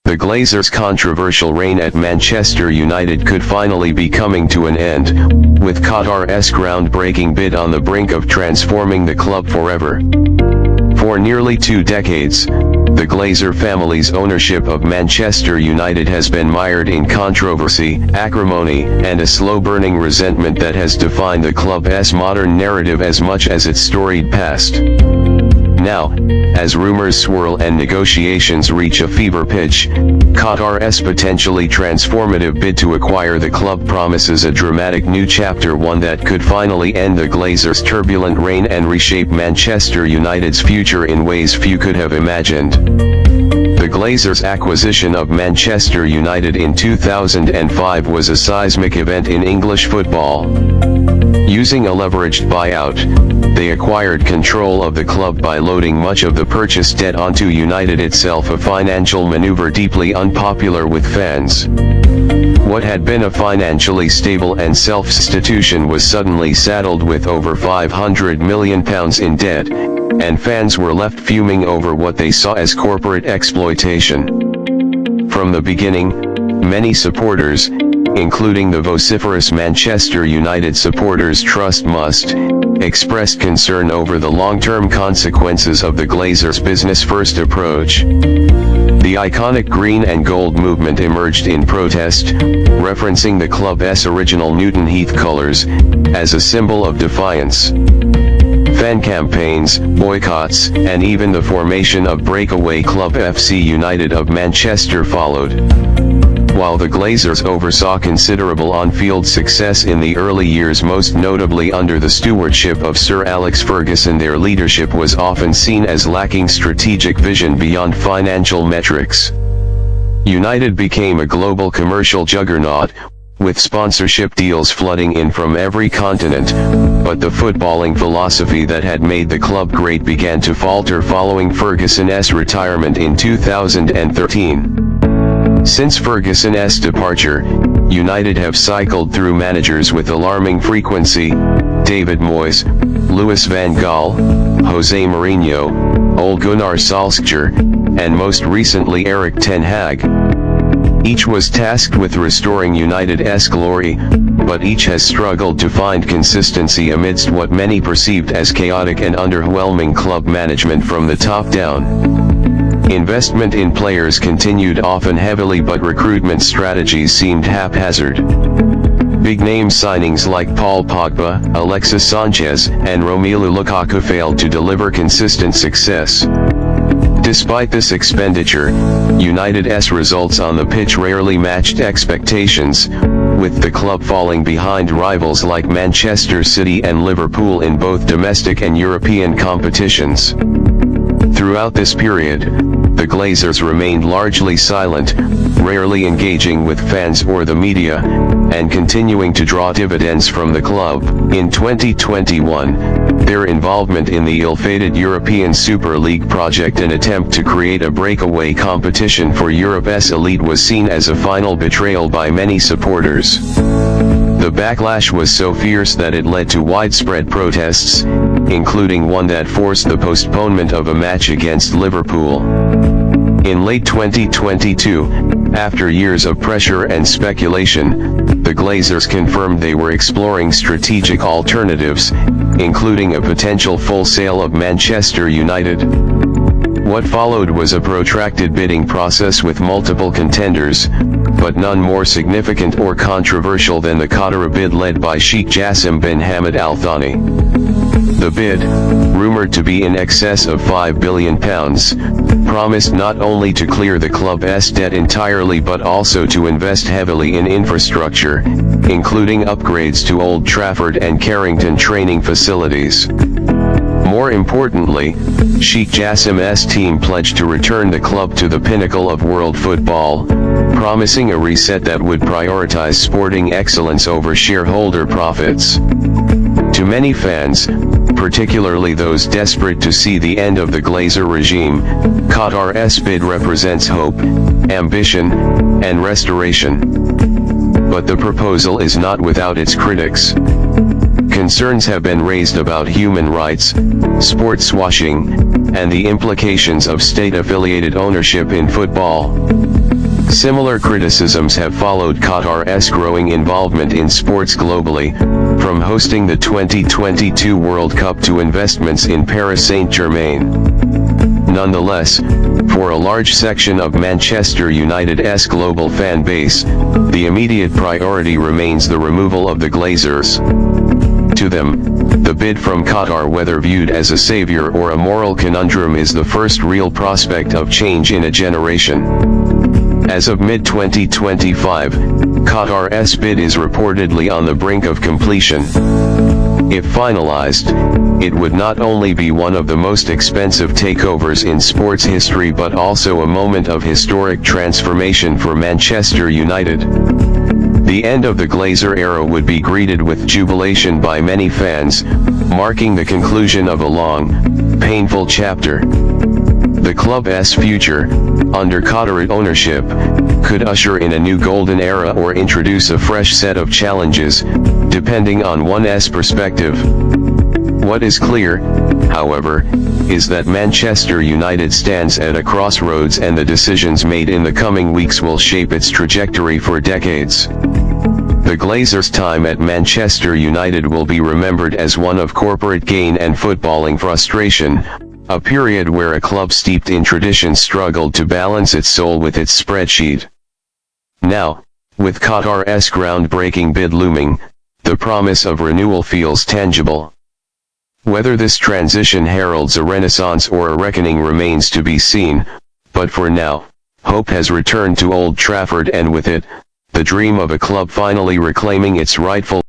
The Glazers' controversial reign at Manchester United could finally be coming to an end, with Qatar's groundbreaking bid on the brink of transforming the club forever. For nearly 2 decades, the Glazer family's ownership of Manchester United has been mired in controversy, acrimony, and a slow-burning resentment that has defined the club's modern narrative as much as its storied past. Now, as rumors swirl and negotiations reach a fever pitch, Qatar's potentially transformative bid to acquire the club promises a dramatic new chapter, one that could finally end the Glazers' turbulent reign and reshape Manchester United's future in ways few could have imagined. The Glazers' acquisition of Manchester United in 2005 was a seismic event in English football. Using a leveraged buyout, they acquired control of the club by loading much of the purchase debt onto United itself, a financial maneuver deeply unpopular with fans. What had been a financially stable and self-institution was suddenly saddled with over £500 million in debt, and fans were left fuming over what they saw as corporate exploitation. From the beginning, many supporters, including the vociferous Manchester United Supporters Trust Must, expressed concern over the long-term consequences of the Glazers' business-first approach. The iconic green and gold movement emerged in protest, referencing the club's original Newton Heath colours, as a symbol of defiance. Fan campaigns, boycotts, and even the formation of breakaway club FC United of Manchester followed. While the Glazers oversaw considerable on-field success in the early years, most notably under the stewardship of Sir Alex Ferguson, their leadership was often seen as lacking strategic vision beyond financial metrics. United became a global commercial juggernaut, with sponsorship deals flooding in from every continent, but the footballing philosophy that had made the club great began to falter following Ferguson's retirement in 2013. Since Ferguson's departure, United have cycled through managers with alarming frequency: David Moyes, Louis van Gaal, Jose Mourinho, Ole Gunnar Solskjaer, and most recently Erik ten Hag. Each was tasked with restoring United's glory, but each has struggled to find consistency amidst what many perceived as chaotic and underwhelming club management from the top down. Investment in players continued, often heavily, but recruitment strategies seemed haphazard. Big-name signings like Paul Pogba, Alexis Sanchez, and Romelu Lukaku failed to deliver consistent success. Despite this expenditure, United's results on the pitch rarely matched expectations, with the club falling behind rivals like Manchester City and Liverpool in both domestic and European competitions. Throughout this period, the Glazers remained largely silent, rarely engaging with fans or the media, and continuing to draw dividends from the club. In 2021, their involvement in the ill-fated European Super League project, an attempt to create a breakaway competition for Europe's elite, was seen as a final betrayal by many supporters. The backlash was so fierce that it led to widespread protests, including one that forced the postponement of a match against Liverpool. In late 2022, after years of pressure and speculation, the Glazers confirmed they were exploring strategic alternatives, including a potential full sale of Manchester United. What followed was a protracted bidding process with multiple contenders, but none more significant or controversial than the Qatar bid led by Sheikh Jassim bin Hamad Al Thani. The bid, rumored to be in excess of £5 billion, promised not only to clear the club's debt entirely but also to invest heavily in infrastructure, including upgrades to Old Trafford and Carrington training facilities. More importantly, Sheikh Jassim's team pledged to return the club to the pinnacle of world football, promising a reset that would prioritize sporting excellence over shareholder profits. To many fans, particularly those desperate to see the end of the Glazer regime, Qatar's bid represents hope, ambition, and restoration. But the proposal is not without its critics. Concerns have been raised about human rights, sports washing, and the implications of state-affiliated ownership in football. Similar criticisms have followed Qatar's growing involvement in sports globally, from hosting the 2022 World Cup to investments in Paris Saint-Germain. Nonetheless, for a large section of Manchester United's global fan base, the immediate priority remains the removal of the Glazers. To them, the bid from Qatar, whether viewed as a savior or a moral conundrum, is the first real prospect of change in a generation. As of mid-2025, Qatar's bid is reportedly on the brink of completion. If finalized, it would not only be one of the most expensive takeovers in sports history but also a moment of historic transformation for Manchester United. The end of the Glazer era would be greeted with jubilation by many fans, marking the conclusion of a long, painful chapter. The club's future, under Qatari ownership, could usher in a new golden era or introduce a fresh set of challenges, depending on one's perspective. What is clear, however, is that Manchester United stands at a crossroads, and the decisions made in the coming weeks will shape its trajectory for decades. The Glazers' time at Manchester United will be remembered as one of corporate gain and footballing frustration, a period where a club steeped in tradition struggled to balance its soul with its spreadsheet. Now, with Qatar's groundbreaking bid looming, the promise of renewal feels tangible. Whether this transition heralds a renaissance or a reckoning remains to be seen, but for now, hope has returned to Old Trafford, and with it, the dream of a club finally reclaiming its rightful